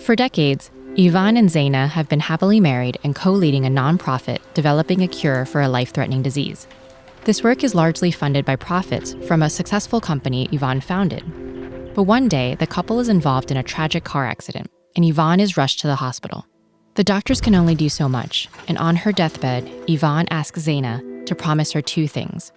For decades, Ivan and Zaina have been happily married and co-leading a nonprofit developing a cure for a life-threatening disease. This work is largely funded by profits from a successful company Ivan founded. But one day, the couple is involved in a tragic car accident, and Ivan is rushed to the hospital. The doctors can only do so much, and on her deathbed, Ivan asks Zaina to promise her two things.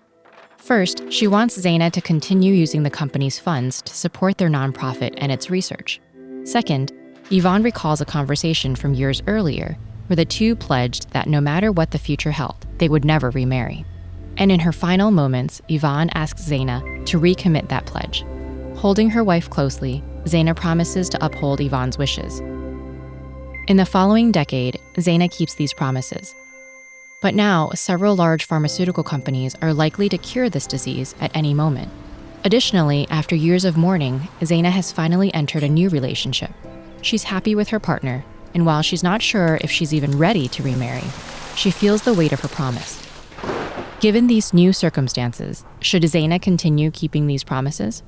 First, she wants Zaina to continue using the company's funds to support their nonprofit and its research. Second, Ivan recalls a conversation from years earlier where the two pledged that no matter what the future held, they would never remarry. And in her final moments, Ivan asks Zaina to recommit that pledge. Holding her wife closely, Zaina promises to uphold Ivan's wishes. In the following decade, Zaina keeps these promises. But now, several large pharmaceutical companies are likely to cure this disease at any moment. Additionally, after years of mourning, Zaina has finally entered a new relationship. She's happy with her partner, and while she's not sure if she's even ready to remarry, she feels the weight of her promise. Given these new circumstances, should Zaina continue keeping these promises?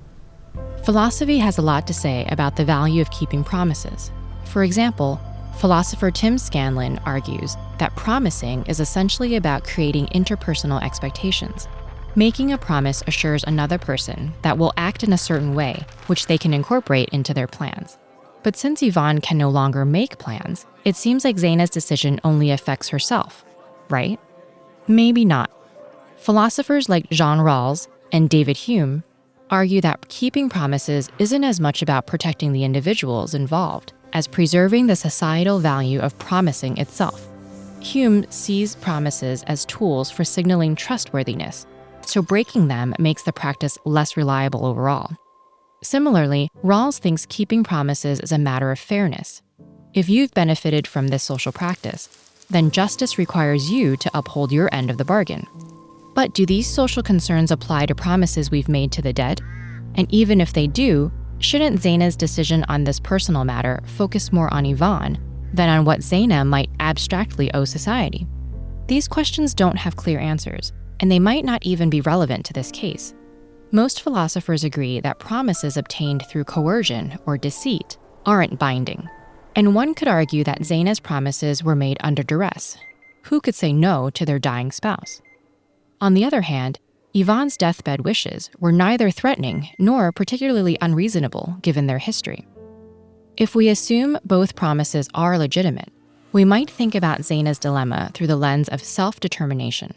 Philosophy has a lot to say about the value of keeping promises. For example, philosopher Tim Scanlon argues that promising is essentially about creating interpersonal expectations. Making a promise assures another person that will act in a certain way, which they can incorporate into their plans. But since Ivan can no longer make plans, it seems like Zaina's decision only affects herself, right? Maybe not. Philosophers like Jean Rawls and David Hume argue that keeping promises isn't as much about protecting the individuals involved as preserving the societal value of promising itself. Hume sees promises as tools for signaling trustworthiness, so breaking them makes the practice less reliable overall. Similarly, Rawls thinks keeping promises is a matter of fairness. If you've benefited from this social practice, then justice requires you to uphold your end of the bargain. But do these social concerns apply to promises we've made to the dead? And even if they do, shouldn't Zaina's decision on this personal matter focus more on Ivan than on what Zaina might abstractly owe society? These questions don't have clear answers, and they might not even be relevant to this case. Most philosophers agree that promises obtained through coercion or deceit aren't binding. And one could argue that Zaina's promises were made under duress. Who could say no to their dying spouse? On the other hand, Ivan's deathbed wishes were neither threatening nor particularly unreasonable given their history. If we assume both promises are legitimate, we might think about Zaina's dilemma through the lens of self-determination.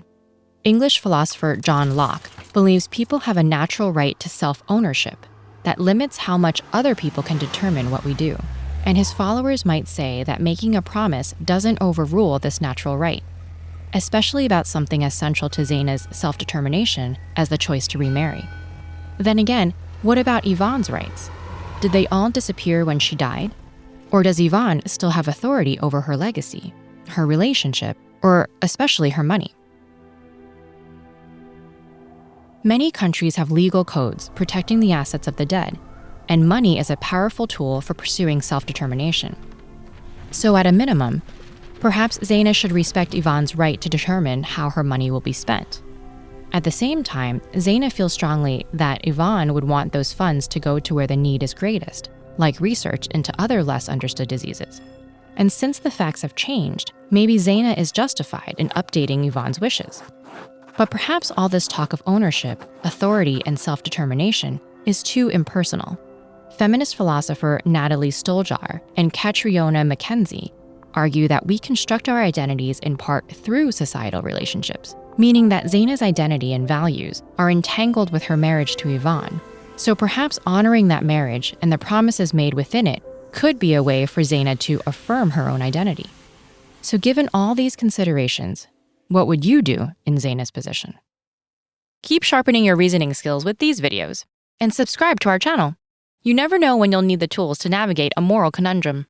English philosopher John Locke believes people have a natural right to self-ownership that limits how much other people can determine what we do. And his followers might say that making a promise doesn't overrule this natural right, especially about something as central to Zaina's self-determination as the choice to remarry. Then again, what about Ivan's rights? Did they all disappear when she died? Or does Ivan still have authority over her legacy, her relationship, or especially her money? Many countries have legal codes protecting the assets of the dead, and money is a powerful tool for pursuing self-determination. So at a minimum, perhaps Zaina should respect Ivan's right to determine how her money will be spent. At the same time, Zaina feels strongly that Ivan would want those funds to go to where the need is greatest, like research into other less understood diseases. And since the facts have changed, maybe Zaina is justified in updating Ivan's wishes. But perhaps all this talk of ownership, authority, and self-determination is too impersonal. Feminist philosopher Natalie Stoljar and Catriona Mackenzie argue that we construct our identities in part through societal relationships, meaning that Zaina's identity and values are entangled with her marriage to Ivan. So perhaps honoring that marriage and the promises made within it could be a way for Zaina to affirm her own identity. So given all these considerations, what would you do in Zaina's position? Keep sharpening your reasoning skills with these videos, and subscribe to our channel. You never know when you'll need the tools to navigate a moral conundrum.